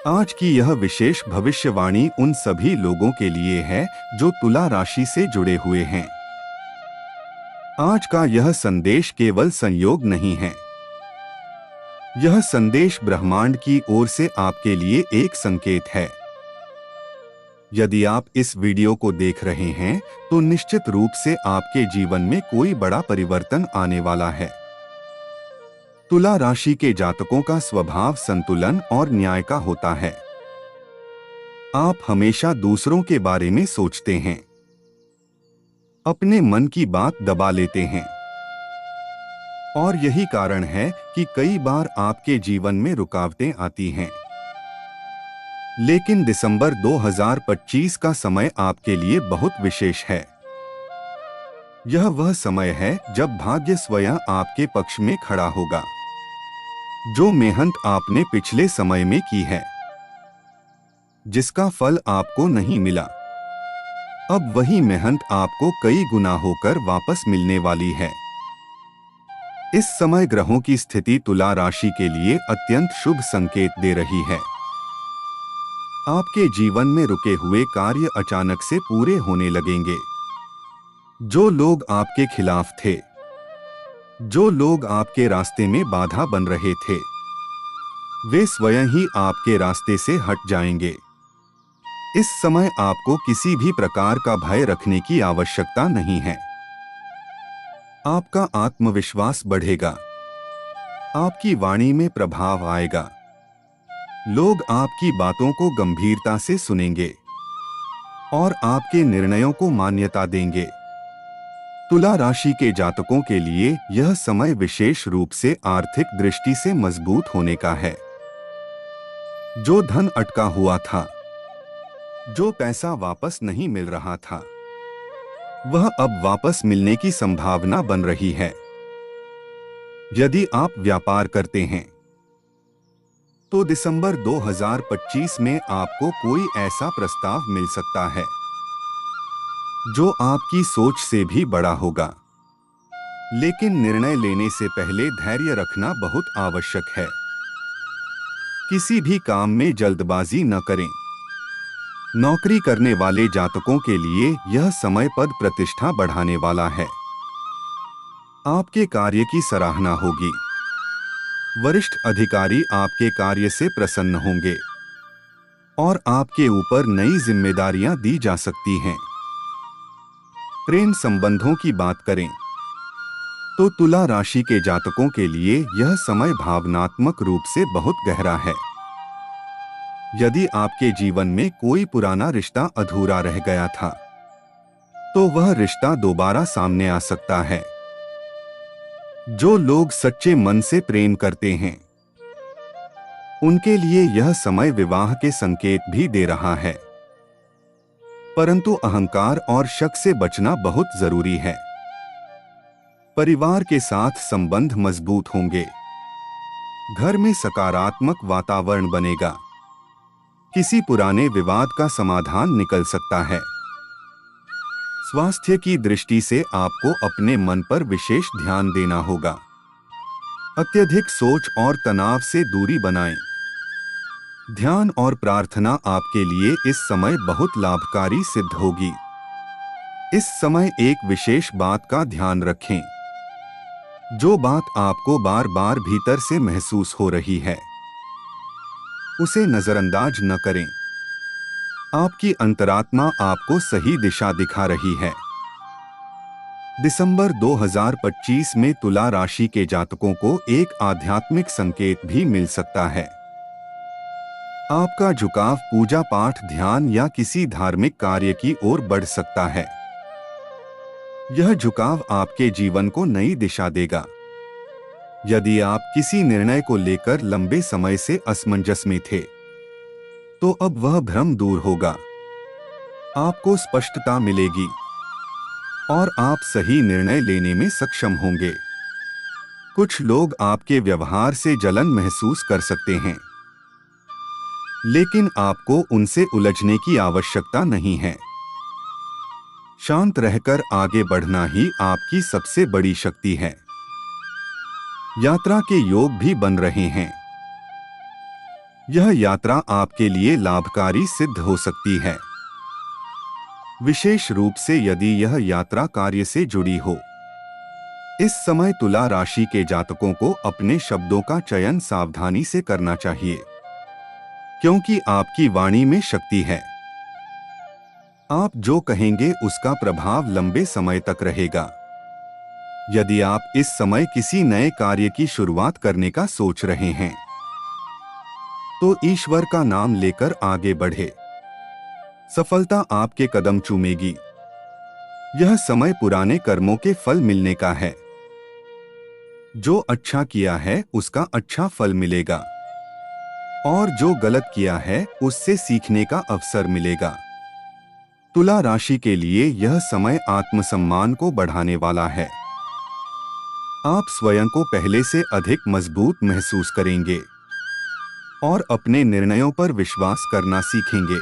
आज की यह विशेष भविष्यवाणी उन सभी लोगों के लिए है जो तुला राशि से जुड़े हुए हैं। आज का यह संदेश केवल संयोग नहीं है। यह संदेश ब्रह्मांड की ओर से आपके लिए एक संकेत है। यदि आप इस वीडियो को देख रहे हैं तो निश्चित रूप से आपके जीवन में कोई बड़ा परिवर्तन आने वाला है। तुला राशि के जातकों का स्वभाव संतुलन और न्याय का होता है। आप हमेशा दूसरों के बारे में सोचते हैं, अपने मन की बात दबा लेते हैं और यही कारण है कि कई बार आपके जीवन में रुकावटें आती हैं। लेकिन दिसंबर 2025 का समय आपके लिए बहुत विशेष है। यह वह समय है जब भाग्य स्वयं आपके पक्ष में खड़ा होगा। जो मेहनत आपने पिछले समय में की है, जिसका फल आपको नहीं मिला, अब वही मेहनत आपको कई गुना होकर वापस मिलने वाली है। इस समय ग्रहों की स्थिति तुला राशि के लिए अत्यंत शुभ संकेत दे रही है। आपके जीवन में रुके हुए कार्य अचानक से पूरे होने लगेंगे। जो लोग आपके खिलाफ थे, जो लोग आपके रास्ते में बाधा बन रहे थे, वे स्वयं ही आपके रास्ते से हट जाएंगे। इस समय आपको किसी भी प्रकार का भय रखने की आवश्यकता नहीं है। आपका आत्मविश्वास बढ़ेगा, आपकी वाणी में प्रभाव आएगा, लोग आपकी बातों को गंभीरता से सुनेंगे और आपके निर्णयों को मान्यता देंगे। तुला राशि के जातकों के लिए यह समय विशेष रूप से आर्थिक दृष्टि से मजबूत होने का है। जो धन अटका हुआ था, जो पैसा वापस नहीं मिल रहा था, वह अब वापस मिलने की संभावना बन रही है। यदि आप व्यापार करते हैं तो दिसंबर 2025 में आपको कोई ऐसा प्रस्ताव मिल सकता है जो आपकी सोच से भी बड़ा होगा। लेकिन निर्णय लेने से पहले धैर्य रखना बहुत आवश्यक है। किसी भी काम में जल्दबाजी न करें। नौकरी करने वाले जातकों के लिए यह समय पद प्रतिष्ठा बढ़ाने वाला है। आपके कार्य की सराहना होगी। वरिष्ठ अधिकारी आपके कार्य से प्रसन्न होंगे और आपके ऊपर नई जिम्मेदारियां दी जा सकती हैं। प्रेम संबंधों की बात करें तो तुला राशि के जातकों के लिए यह समय भावनात्मक रूप से बहुत गहरा है। यदि आपके जीवन में कोई पुराना रिश्ता अधूरा रह गया था तो वह रिश्ता दोबारा सामने आ सकता है। जो लोग सच्चे मन से प्रेम करते हैं, उनके लिए यह समय विवाह के संकेत भी दे रहा है। परंतु अहंकार और शक से बचना बहुत जरूरी है। परिवार के साथ संबंध मजबूत होंगे। घर में सकारात्मक वातावरण बनेगा। किसी पुराने विवाद का समाधान निकल सकता है। स्वास्थ्य की दृष्टि से आपको अपने मन पर विशेष ध्यान देना होगा। अत्यधिक सोच और तनाव से दूरी बनाएं। ध्यान और प्रार्थना आपके लिए इस समय बहुत लाभकारी सिद्ध होगी। इस समय एक विशेष बात का ध्यान रखें। जो बात आपको बार बार भीतर से महसूस हो रही है, उसे नजरअंदाज न करें। आपकी अंतरात्मा आपको सही दिशा दिखा रही है। दिसंबर 2025 में तुला राशि के जातकों को एक आध्यात्मिक संकेत भी मिल सकता है। आपका झुकाव पूजा पाठ, ध्यान या किसी धार्मिक कार्य की ओर बढ़ सकता है। यह झुकाव आपके जीवन को नई दिशा देगा। यदि आप किसी निर्णय को लेकर लंबे समय से असमंजस में थे, तो अब वह भ्रम दूर होगा। आपको स्पष्टता मिलेगी और आप सही निर्णय लेने में सक्षम होंगे। कुछ लोग आपके व्यवहार से जलन महसूस कर सकते हैं, लेकिन आपको उनसे उलझने की आवश्यकता नहीं है। शांत रहकर आगे बढ़ना ही आपकी सबसे बड़ी शक्ति है। यात्रा के योग भी बन रहे हैं। यह यात्रा आपके लिए लाभकारी सिद्ध हो सकती है, विशेष रूप से यदि यह यात्रा कार्य से जुड़ी हो। इस समय तुला राशि के जातकों को अपने शब्दों का चयन सावधानी से करना चाहिए, क्योंकि आपकी वाणी में शक्ति है। आप जो कहेंगे उसका प्रभाव लंबे समय तक रहेगा। यदि आप इस समय किसी नए कार्य की शुरुआत करने का सोच रहे हैं, तो ईश्वर का नाम लेकर आगे बढ़े। सफलता आपके कदम चूमेगी। यह समय पुराने कर्मों के फल मिलने का है। जो अच्छा किया है उसका अच्छा फल मिलेगा, और जो गलत किया है उससे सीखने का अवसर मिलेगा। तुला राशि के लिए यह समय आत्मसम्मान को बढ़ाने वाला है। आप स्वयं को पहले से अधिक मजबूत महसूस करेंगे और अपने निर्णयों पर विश्वास करना सीखेंगे।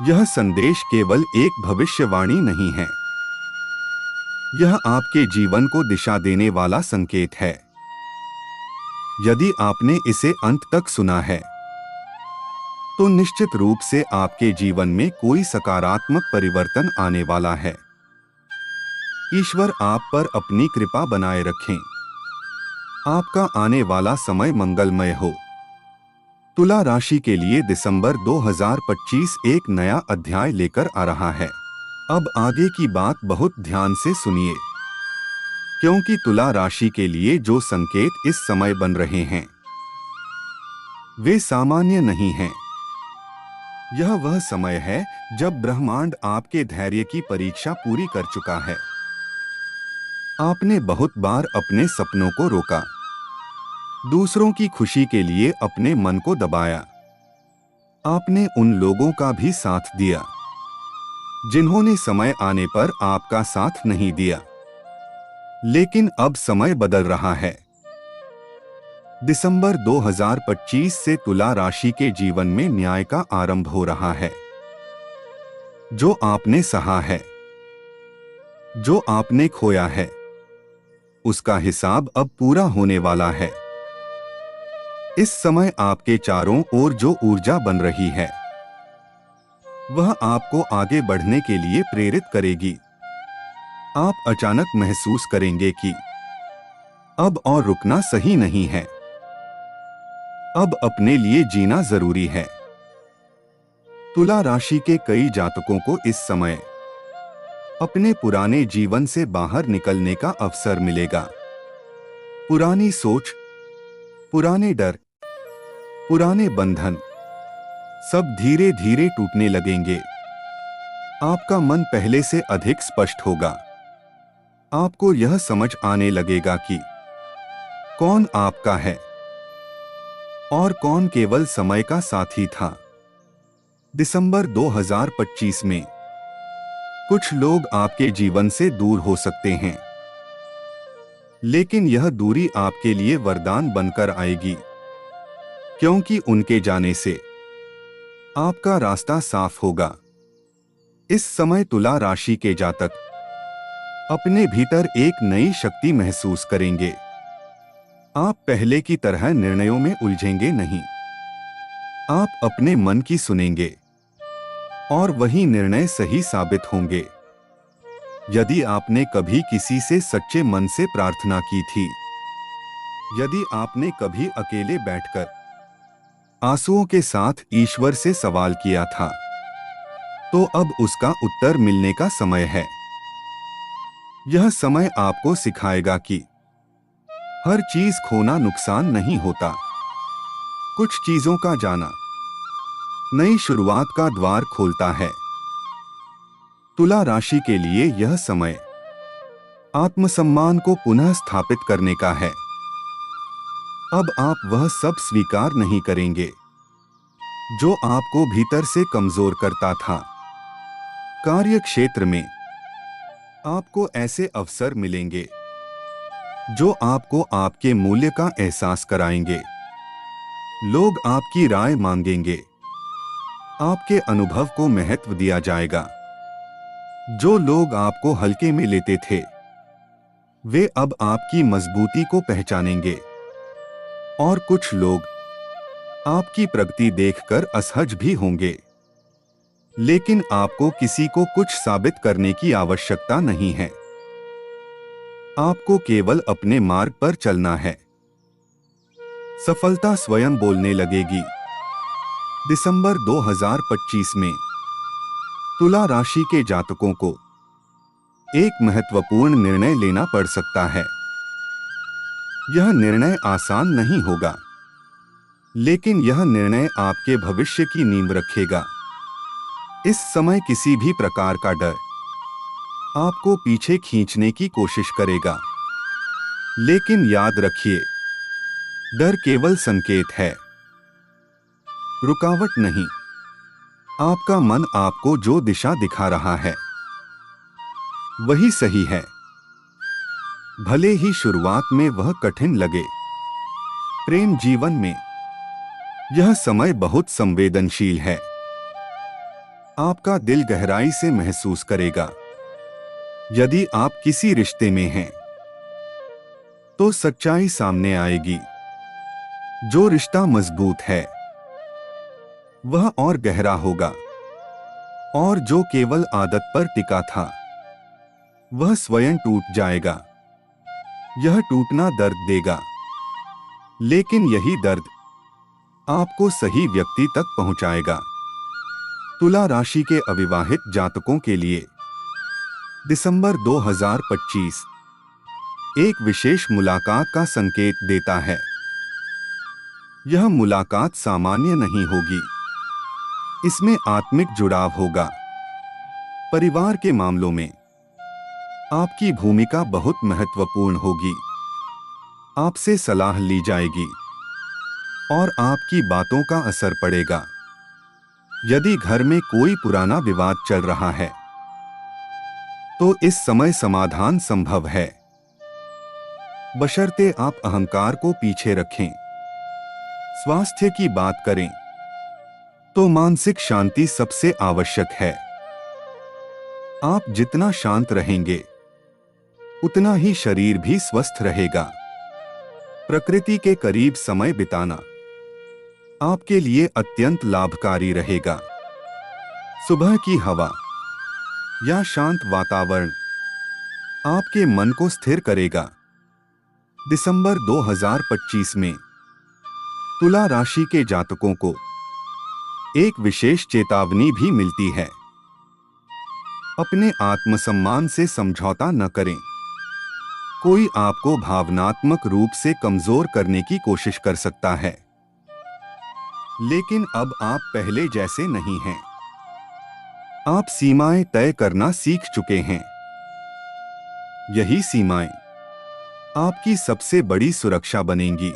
यह संदेश केवल एक भविष्यवाणी नहीं है, यह आपके जीवन को दिशा देने वाला संकेत है। यदि आपने इसे अंत तक सुना है, तो निश्चित रूप से आपके जीवन में कोई सकारात्मक परिवर्तन आने वाला है। ईश्वर आप पर अपनी कृपा बनाए रखें। आपका आने वाला समय मंगलमय हो। तुला राशि के लिए दिसंबर 2025 एक नया अध्याय लेकर आ रहा है। अब आगे की बात बहुत ध्यान से सुनिए, क्योंकि तुला राशि के लिए जो संकेत इस समय बन रहे हैं, वे सामान्य नहीं हैं। यह वह समय है जब ब्रह्मांड आपके धैर्य की परीक्षा पूरी कर चुका है। आपने बहुत बार अपने सपनों को रोका, दूसरों की खुशी के लिए अपने मन को दबाया। आपने उन लोगों का भी साथ दिया जिन्होंने समय आने पर आपका साथ नहीं दिया। लेकिन अब समय बदल रहा है। दिसंबर 2025 से तुला राशि के जीवन में न्याय का आरंभ हो रहा है। जो आपने सहा है, जो आपने खोया है, उसका हिसाब अब पूरा होने वाला है। इस समय आपके चारों ओर जो ऊर्जा बन रही है, वह आपको आगे बढ़ने के लिए प्रेरित करेगी। आप अचानक महसूस करेंगे कि अब और रुकना सही नहीं है। अब अपने लिए जीना जरूरी है। तुला राशि के कई जातकों को इस समय अपने पुराने जीवन से बाहर निकलने का अवसर मिलेगा। पुरानी सोच, पुराने डर, पुराने बंधन सब धीरे धीरे टूटने लगेंगे। आपका मन पहले से अधिक स्पष्ट होगा। आपको यह समझ आने लगेगा कि कौन आपका है और कौन केवल समय का साथी था। दिसंबर 2025 में कुछ लोग आपके जीवन से दूर हो सकते हैं, लेकिन यह दूरी आपके लिए वरदान बनकर आएगी, क्योंकि उनके जाने से आपका रास्ता साफ होगा। इस समय तुला राशि के जातक अपने भीतर एक नई शक्ति महसूस करेंगे। आप पहले की तरह निर्णयों में उलझेंगे नहीं। आप अपने मन की सुनेंगे और वही निर्णय सही साबित होंगे। यदि आपने कभी किसी से सच्चे मन से प्रार्थना की थी, यदि आपने कभी अकेले बैठकर आंसुओं के साथ ईश्वर से सवाल किया था, तो अब उसका उत्तर मिलने का समय है। यह समय आपको सिखाएगा कि हर चीज खोना नुकसान नहीं होता। कुछ चीजों का जाना नई शुरुआत का द्वार खोलता है। तुला राशि के लिए यह समय आत्मसम्मान को पुनः स्थापित करने का है। अब आप वह सब स्वीकार नहीं करेंगे जो आपको भीतर से कमजोर करता था। कार्य क्षेत्र में आपको ऐसे अवसर मिलेंगे जो आपको आपके मूल्य का एहसास कराएंगे। लोग आपकी राय मांगेंगे। आपके अनुभव को महत्व दिया जाएगा। जो लोग आपको हल्के में लेते थे, वे अब आपकी मजबूती को पहचानेंगे। और कुछ लोग आपकी प्रगति देखकर असहज भी होंगे, लेकिन आपको किसी को कुछ साबित करने की आवश्यकता नहीं है। आपको केवल अपने मार्ग पर चलना है। सफलता स्वयं बोलने लगेगी। दिसंबर 2025 में तुला राशि के जातकों को एक महत्वपूर्ण निर्णय लेना पड़ सकता है। यह निर्णय आसान नहीं होगा, लेकिन यह निर्णय आपके भविष्य की नींव रखेगा। इस समय किसी भी प्रकार का डर आपको पीछे खींचने की कोशिश करेगा, लेकिन याद रखिए, डर केवल संकेत है, रुकावट नहीं। आपका मन आपको जो दिशा दिखा रहा है वही सही है, भले ही शुरुआत में वह कठिन लगे। प्रेम जीवन में यह समय बहुत संवेदनशील है। आपका दिल गहराई से महसूस करेगा। यदि आप किसी रिश्ते में हैं, तो सच्चाई सामने आएगी। जो रिश्ता मजबूत है वह और गहरा होगा, और जो केवल आदत पर टिका था वह स्वयं टूट जाएगा। यह टूटना दर्द देगा, लेकिन यही दर्द आपको सही व्यक्ति तक पहुंचाएगा। तुला राशि के अविवाहित जातकों के लिए दिसंबर 2025 एक विशेष मुलाकात का संकेत देता है। यह मुलाकात सामान्य नहीं होगी। इसमें आत्मिक जुड़ाव होगा। परिवार के मामलों में आपकी भूमिका बहुत महत्वपूर्ण होगी। आपसे सलाह ली जाएगी और आपकी बातों का असर पड़ेगा। यदि घर में कोई पुराना विवाद चल रहा है, तो इस समय समाधान संभव है, बशर्ते आप अहंकार को पीछे रखें। स्वास्थ्य की बात करें तो मानसिक शांति सबसे आवश्यक है। आप जितना शांत रहेंगे, उतना ही शरीर भी स्वस्थ रहेगा। प्रकृति के करीब समय बिताना आपके लिए अत्यंत लाभकारी रहेगा। सुबह की हवा या शांत वातावरण आपके मन को स्थिर करेगा। दिसंबर 2025 में तुला राशि के जातकों को एक विशेष चेतावनी भी मिलती है। अपने आत्मसम्मान से समझौता न करें। कोई आपको भावनात्मक रूप से कमजोर करने की कोशिश कर सकता है, लेकिन अब आप पहले जैसे नहीं हैं। आप सीमाएं तय करना सीख चुके हैं। यही सीमाएं आपकी सबसे बड़ी सुरक्षा बनेंगी।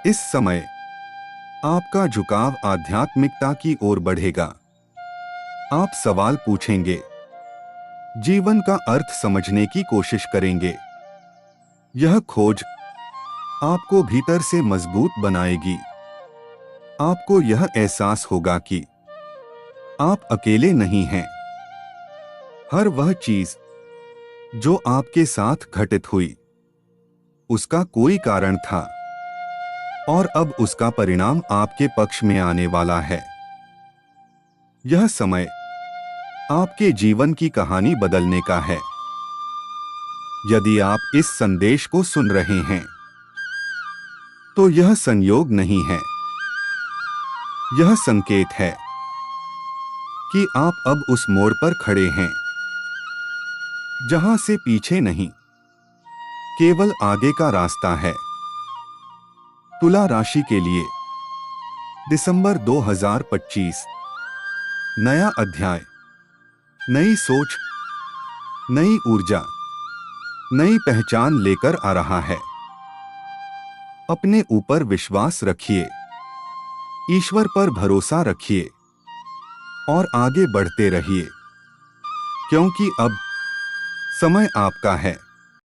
इस समय आपका झुकाव आध्यात्मिकता की ओर बढ़ेगा। आप सवाल पूछेंगे, जीवन का अर्थ समझने की कोशिश करेंगे। यह खोज आपको भीतर से मजबूत बनाएगी। आपको यह एहसास होगा कि आप अकेले नहीं हैं। हर वह चीज जो आपके साथ घटित हुई, उसका कोई कारण था, और अब उसका परिणाम आपके पक्ष में आने वाला है। यह समय आपके जीवन की कहानी बदलने का है। यदि आप इस संदेश को सुन रहे हैं, तो यह संयोग नहीं है, यह संकेत है कि आप अब उस मोड़ पर खड़े हैं जहां से पीछे नहीं, केवल आगे का रास्ता है। तुला राशि के लिए दिसंबर 2025 नया अध्याय, नई सोच, नई ऊर्जा, नई पहचान लेकर आ रहा है। अपने ऊपर विश्वास रखिए, ईश्वर पर भरोसा रखिए और आगे बढ़ते रहिए, क्योंकि अब समय आपका है।